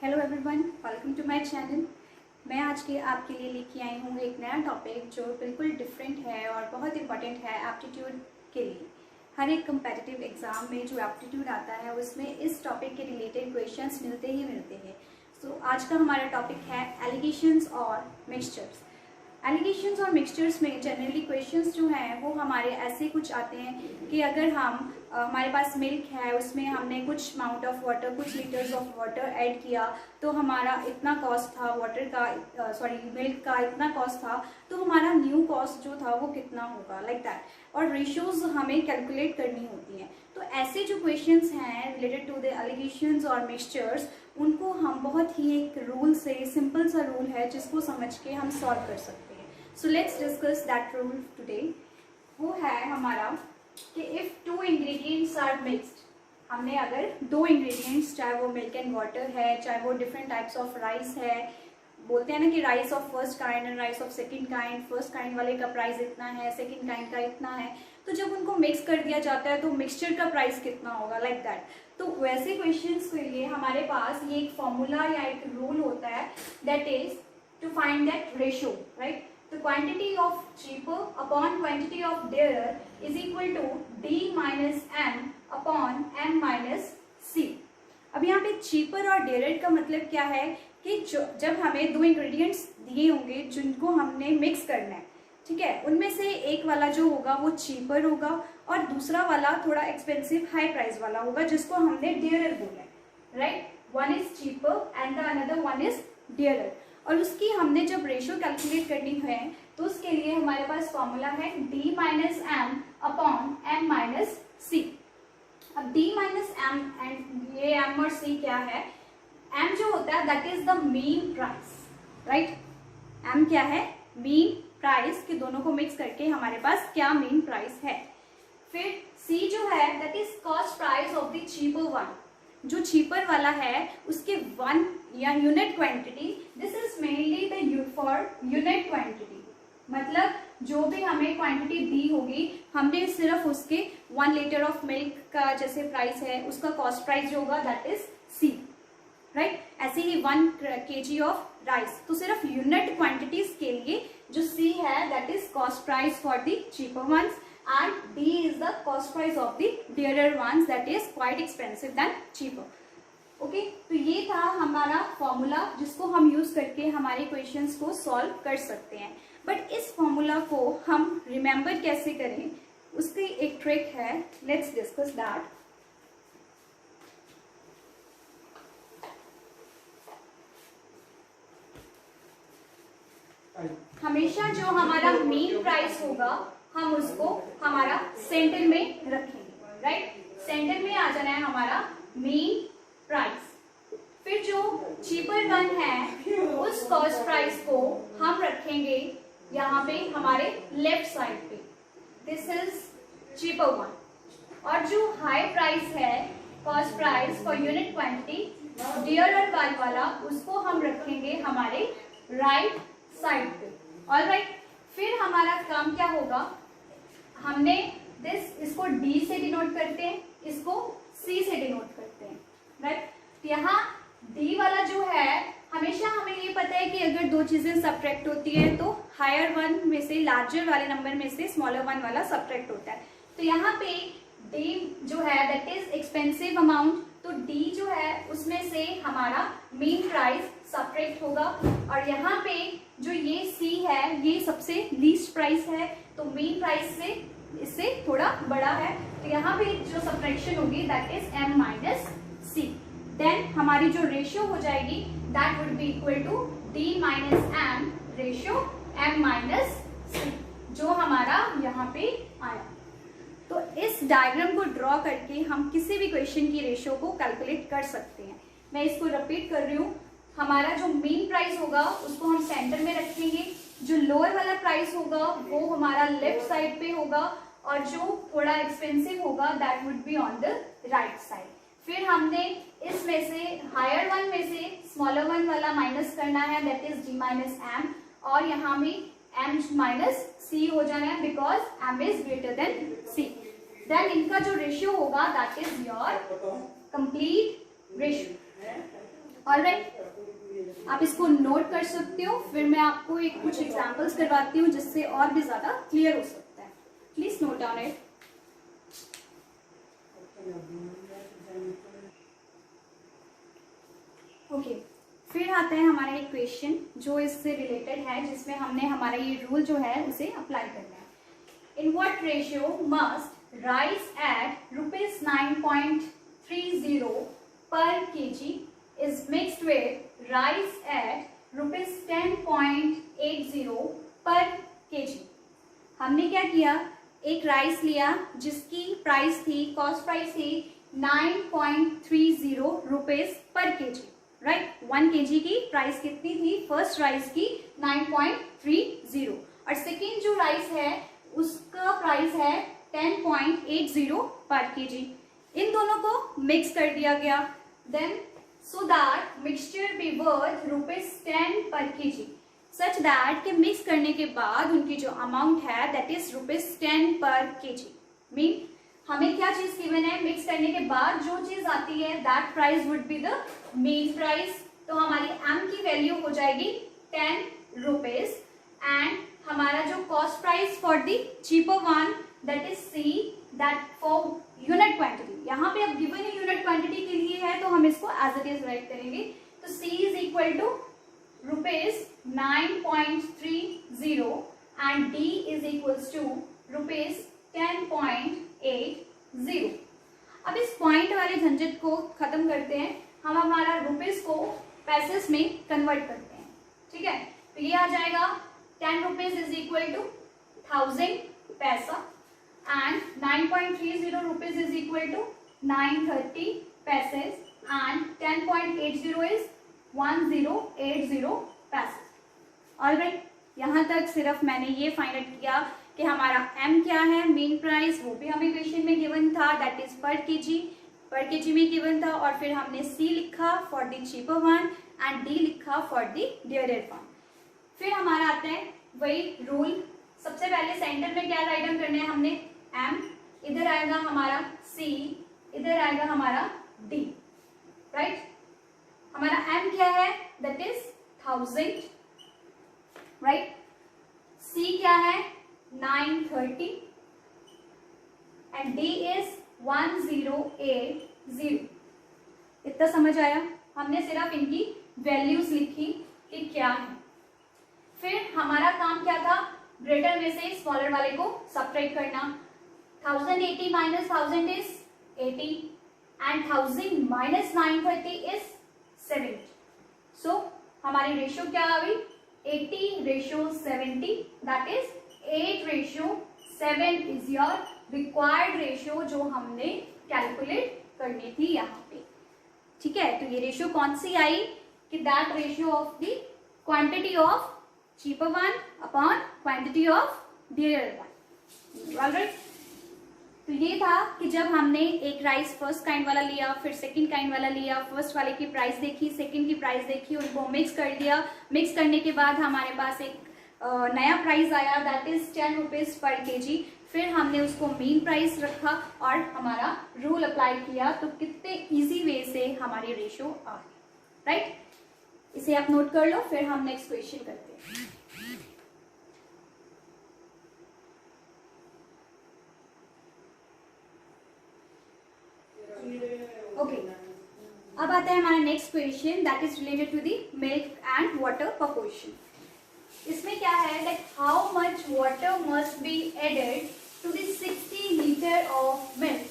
Hello everyone, welcome to my channel. मैं आज के आपके लिए लेके आई हूँ एक नया टॉपिक जो बिल्कुल डिफरेंट है और बहुत इंपॉर्टेंट है एप्टीट्यूड के लिए। हर एक कंपेटिटिव एग्ज़ाम में जो एप्टीट्यूड आता है उसमें इस टॉपिक के रिलेटेड क्वेश्चंस मिलते हैं। सो आज का हमारा टॉपिक है एलिगेशंस और मिक्सचर्स। एलिगेशंस और मिक्सचर्स में जनरली क्वेश्चंस जो हैं वो हमारे ऐसे कुछ आते हैं कि अगर हम हमारे पास मिल्क है, उसमें हमने कुछ अमाउंट ऑफ वाटर, कुछ लीटर्स ऑफ वाटर ऐड किया तो हमारा इतना कॉस्ट था वाटर का, मिल्क का इतना कॉस्ट था, तो हमारा न्यू कॉस्ट जो था वो कितना होगा, लाइक दैट। और रेशियोज हमें कैलकुलेट करनी होती हैं। तो ऐसे जो क्वेश्चंस हैं रिलेटेड टू द एलिगेशंस और मिक्सचर्स, उनको हम बहुत ही एक रूल से, सिंपल सा रूल है जिसको समझ के हम सॉल्व कर सकते हैं। So let's discuss that rule today. वो है हमारा कि if two ingredients are mixed, हमने अगर दो इंग्रेडिएंट्स, चाहे वो मिल्क एंड वाटर है, चाहे वो डिफरेंट टाइप्स ऑफ राइस है, बोलते हैं ना कि rice of first kind and rice of second kind, first kind वाले का प्राइस इतना है, सेकंड काइंड का इतना है, तो जब उनको मिक्स कर दिया जाता है तो मिक्सचर का प्राइस कितना होगा, लाइक दैट। तो वैसे क्वेश्चंस के लिए हमारे पास ये एक फॉर्मूला या एक रूल होता है, that is to find that ratio, right. तो quantity of cheaper upon quantity of dearer is equal to D minus M upon M minus C। अब यहाँ पे चीपर और डेयर का मतलब क्या है कि जब हमें दो इंग्रेडिएंट्स दिए होंगे जिनको हमने मिक्स करना है, ठीक है, उनमें से एक वाला जो होगा वो चीपर होगा और दूसरा वाला थोड़ा एक्सपेंसिव हाई प्राइस वाला होगा जिसको हमने डेयर बोला है, right. One is cheaper and the another one is dear. और उसकी हमने जब रेशियो कैलकुलेट करनी है तो उसके लिए हमारे पास फॉर्मूला है D minus M upon M minus C। अब D माइनस M एंड ये M और C क्या है? M जो होता है that is the mean price, right. M क्या है? मीन प्राइस, कि दोनों को मिक्स करके हमारे पास क्या मीन प्राइस है। फिर C जो है that is cost price of the cheaper one, जो चीपर वाला है उसके वन या unit quantity, this is mainly the for unit quantity, मतलब जो भी हमें क्वांटिटी दी होगी हमने सिर्फ उसके 1 लीटर ऑफ मिल्क का जैसे प्राइस है उसका कॉस्ट प्राइस जो होगा दैट इज C, राइट। ऐसे ही 1 kg ऑफ राइस, तो सिर्फ यूनिट क्वांटिटीज के लिए जो C है that is cost price for the cheaper ones and D is the cost price of the dearer ones that is quite expensive than cheaper. Okay, तो ये था हमारा फॉर्मूला जिसको हम यूज करके हमारे क्वेश्चंस को सॉल्व कर सकते हैं। बट इस फॉर्मूला को हम रिमेम्बर कैसे करें उसकी एक ट्रिक है, लेट्स डिस्कस दैट। हमेशा जो हमारा मीन प्राइस होगा हम उसको हमारा सेंटर में रखेंगे, राइट। सेंटर में आ जाना है हमारा मीन प्राइस। फिर जो चीपर वन है उस कॉस्ट प्राइस को हम रखेंगे यहाँ पे हमारे लेफ्ट साइड पे, दिस इज चीपर वन। और जो हाई प्राइस है, cost price for unit quantity, dear वाला, उसको हम रखेंगे हमारे राइट साइड पे, ऑलराइट। फिर हमारा काम क्या होगा, हमने इसको D से डिनोट करते हैं, इसको C से डिनोट करते हैं, राइट। यहाँ D वाला जो है, हमेशा हमें ये पता है कि अगर दो चीजें सब्ट्रैक्ट होती है तो हायर वन में से, लार्जर वाले नंबर में से स्मॉलर वन वाला सब्ट्रैक्ट होता है। तो यहाँ पे D जो है दैट इज एक्सपेंसिव अमाउंट, तो D जो है उसमें से हमारा मेन प्राइस सब्ट्रैक्ट होगा। और यहाँ पे जो ये C है ये सबसे लीस्ट प्राइस है, तो मेन प्राइस से इससे थोड़ा बड़ा है, तो यहाँ पे जो सब्ट्रैक्शन होगी that is M minus C। Then हमारी जो रेशियो हो जाएगी that would be equal to D minus M ratio M minus C, जो हमारा यहाँ पे आया। तो इस डायग्राम को ड्रॉ करके हम किसी भी क्वेश्चन की रेशियो को कैलकुलेट कर सकते हैं। मैं इसको रिपीट कर रही हूँ, हमारा जो मेन प्राइस होगा उसको हम सेंटर में रखेंगे, जो लोअर वाला प्राइस होगा वो हमारा लेफ्ट साइड पे होगा, और जो थोड़ा एक्सपेंसिव होगा that would be on the right side. फिर हमने इसमें से हायर वन में से स्मॉलर वन वाला माइनस करना है, that is D minus M, और यहाँ में M माइनस C हो जाना है because M is greater than C। Then इनका जो रेशियो होगा that is your complete ratio. Alright, आप इसको नोट कर सकते हो, फिर मैं आपको एक कुछ एग्जांपल्स करवाती हूँ जिससे और भी ज्यादा क्लियर हो सकता है। Please note down it. Okay, फिर आता है हमारा एक क्वेश्चन जो इससे रिलेटेड है, जिसमें हमने हमारा ये रूल जो है उसे अप्लाई करना है। In what ratio must rice at ₹9.30 पर kg is mixed with rice at ₹10.80 पर kg। हमने क्या किया, एक राइस लिया जिसकी प्राइस थी, कॉस्ट प्राइस थी 9.30 rupees per kg, right. 1 kg की प्राइस कितनी थी फर्स्ट राइस की? 9.30। और सेकेंड जो राइस है उसका प्राइस है 10.80 पर kg। इन दोनों को मिक्स कर दिया गया, then so that mixture be worth ₹10 per kg, such that कि मिक्स करने के बाद उनकी जो अमाउंट है that is ₹10 per kg। Mean हमें क्या चीज गिवन है, मिक्स करने के बाद जो चीज आती है that price would be the main price। तो हमारी m की वैल्यू हो जाएगी 10 rupees एंड हमारा जो cost price for the cheaper one that is C, that for unit quantity, यहाँ पे अब गिवन है यूनिट क्वांटिटी के लिए है तो हम इसको एज इट इज राइट करेंगे। तो C is equal to ₹9.30 and D is equals to ₹10.80। अब इस पॉइंट वाले झंझट को खत्म करते हैं, हम हमारा रुपीस को पैसेस में कन्वर्ट करते हैं, ठीक है। तो ये आ जाएगा 10 रुपीज इज इक्वल टू 1000 पैसा and 9.30 rupees is equal to 930 paises and 10.80 is 1080 paises. Alright, यहाँ तक सिर्फ मैंने ये फाइंड आउट किया कि हमारा M क्या है, मेन प्राइस, वो भी हमें क्वेश्चन में गिवन था, दैट इज पर केजी में गिवन था। और फिर हमने C लिखा for the cheaper one and D लिखा फॉर द डियरर वन। फिर हमारा आता है वही रूल, सबसे पहले सेंटर में क्या राइट डाउन करना है हमने, M, इधर आएगा हमारा C, इधर आएगा हमारा D, राइट। हमारा M क्या है, दैट इज 1000, राइट। C क्या है 930 एंड D इज 1080। इतना समझ आया? हमने सिर्फ इनकी वैल्यूज लिखी कि क्या है। फिर हमारा काम क्या था, ग्रेटर में से स्मॉलर वाले को सब्ट्रैक्ट करना। 1080 minus 1000 is 80 and 1000 minus 930 is 70। So हमारी रेशियो क्या आ गई, 80:70, that is 8:7 is your required ratio जो हमने कैलकुलेट करनी थी यहाँ पे, ठीक है। तो ये रेशियो कौन सी आई कि that ratio of the quantity of cheaper one upon quantity of dearer one, alright. तो ये था कि जब हमने एक राइस फर्स्ट काइंड वाला लिया, फिर सेकंड काइंड वाला लिया, फर्स्ट वाले की प्राइस देखी, सेकंड की प्राइस देखी, उनको मिक्स कर दिया। मिक्स करने के बाद हमारे पास एक नया प्राइस आया that is 10 rupees per kg। फिर हमने उसको मेन प्राइस रखा और हमारा रूल अप्लाई किया, तो कितने इजी वे से हमारी रेशियो आ गई, राइट। इसे आप नोट कर लो, फिर हम नेक्स्ट क्वेश्चन करते हैं। ओके, अब आता है हमारा next question that is related to the milk and water proportion. इसमें क्या है that how much water must be added to the 60 litre of milk.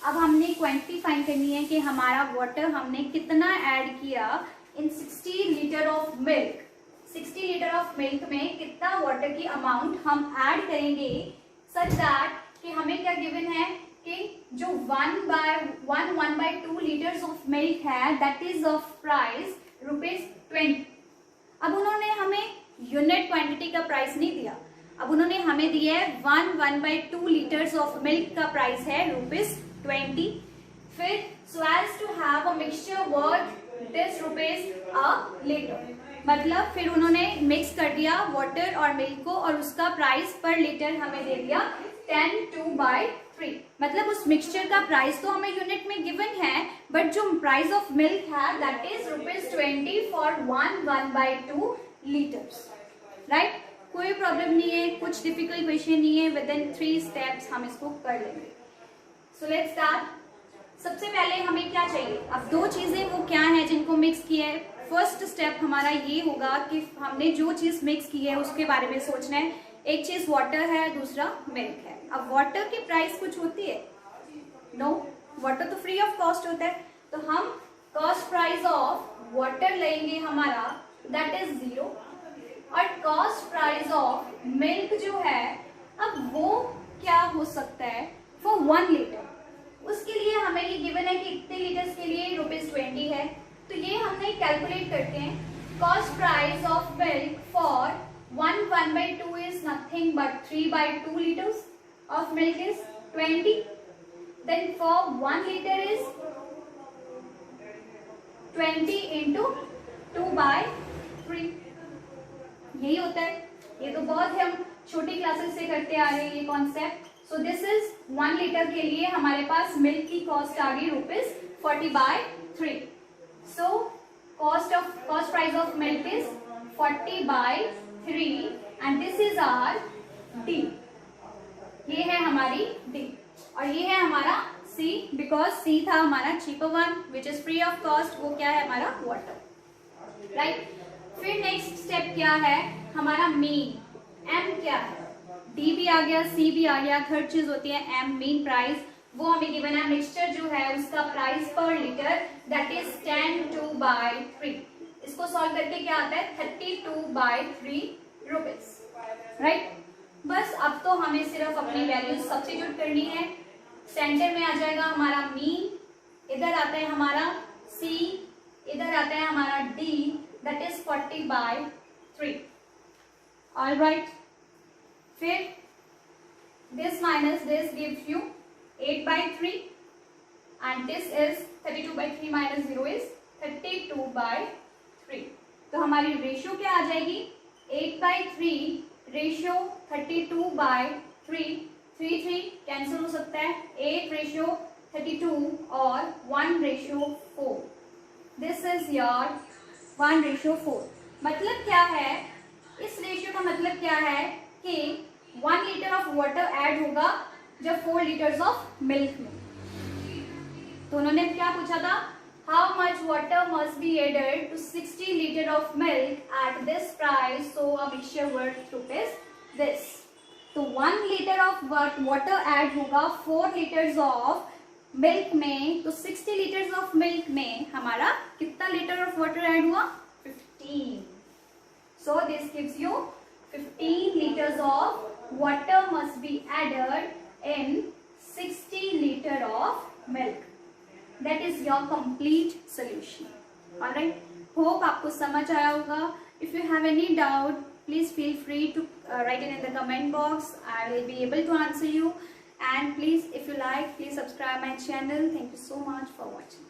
अब हमने क्वांटिटी फाइंड करनी है कि हमारा वाटर हमने कितना ऐड किया इन 60 litre of milk. 60 litre of milk में कितना वाटर की अमाउंट हम ऐड करेंगे सच दैट कि हमें क्या गिवन है कि जो 1/2 लीटर्स ऑफ मिल्क है दैट इज ऑफ प्राइस ₹20। अब उन्होंने हमें यूनिट क्वांटिटी का प्राइस नहीं दिया, अब उन्होंने हमें दिया है 1/2 लीटर्स ऑफ मिल्क का प्राइस है ₹20। फिर so as to have a mixture worth this ₹a litre, मतलब फिर उन्होंने मिक्स कर दिया वाटर और मिल्क को और उसका प्राइस पर लीटर हमें दे दिया 10/2 3। मतलब उस मिक्सचर का प्राइस तो हमें यूनिट में गिवन है, बट जो प्राइस ऑफ मिल्क है that is ₹20 for 1/2 litres, right. कोई प्रॉब्लम नहीं है, कुछ डिफिकल्ट क्वेश्चन नहीं है, विद इन 3 स्टेप्स हम इसको कर लेंगे। So let's start. सबसे पहले हमें क्या चाहिए, अब 2 चीजें वो क्या है जिनको मिक्स किया है। फर्स्ट स्टेप हमारा ये होगा कि हमने जो चीज मिक्स की है उसके बारे में सोचना है। एक चीज वाटर है, दूसरा मिल्क है। अब वाटर की प्राइस कुछ होती है? नो, वाटर तो फ्री ऑफ कॉस्ट होता है, तो हम कॉस्ट प्राइस ऑफ वाटर लेंगे हमारा दैट इज 0, और कॉस्ट प्राइस ऑफ मिल्क जो है अब वो क्या हो सकता है फॉर 1 लीटर। उसके लिए हमें ये गिवन है कि इतने लीटर्स के लिए ₹20 है, तो ये हमने कैलकुलेट करते हैं। Cost price of milk for 1/2 is nothing but 3/2 liters of milk is 20. Then for 1 liter is 20 into 2/3. यही होता है। ये तो बहुत हम छोटी क्लासेस से करते आ रहे हैं ये concept. So this is 1 litre के लिए हमारे पास मिल्क की कॉस्ट आ गई ₹40/3। So cost price of milk is 40/3 and this is our D. ये है हमारी डी और ये है हमारा सी, बिकॉज सी था हमारा cheaper one which is free of cost. वो क्या है हमारा वाटर, राइट। फिर नेक्स्ट स्टेप क्या है हमारा मीन। एम क्या है, डी भी आ गया, सी भी आ गया, थर्ड चीज होती है एम, मीन प्राइस। वो हमें गिवन है मिक्सचर जो है उसका प्राइस पर लीटर दैट इज 10/3। इसको सॉल्व करके क्या आता है 32/3 रुपीज, राइट। बस अब तो हमें सिर्फ अपनी वैल्यूज सब्स्टिट्यूट करनी है। सेंटर में आ जाएगा हमारा मीन, इधर आता है हमारा सी, इधर आता है हमारा डी दैट इज 40/3, ऑलराइट। फिर this minus this gives you 8/3 and this is 32/3 minus 0 is 32/3। तो हमारी रेशियो क्या आ जाएगी 8/3 रेशियो 32/3, 3 कैंसिल हो सकता है, 8/32 और 1/4। This is your 1/4। मतलब क्या है इस रेशियो का मतलब क्या है कि 1 लीटर ऑफ वाटर ऐड होगा जब 4 लीटर्स ऑफ मिल्क में। तो उन्होंने क्या पूछा था, how much water must be added to 60 litre of milk at this price, so a mixture worth rupees this. तो 1 लीटर ऑफ वाटर ऐड होगा 4 लीटर्स ऑफ मिल्क में, तो 60 लीटर्स ऑफ मिल्क में हमारा कितना लीटर ऑफ वाटर ऐड हुआ 15। So this gives you 15 liters of water must be added in 60 liter of milk. That is your complete solution. Alright. Hope आपको समझ आया होगा. If you have any doubt, please feel free to write it in the comment box. I will be able to answer you. And please, if you like, please subscribe my channel. Thank you so much for watching.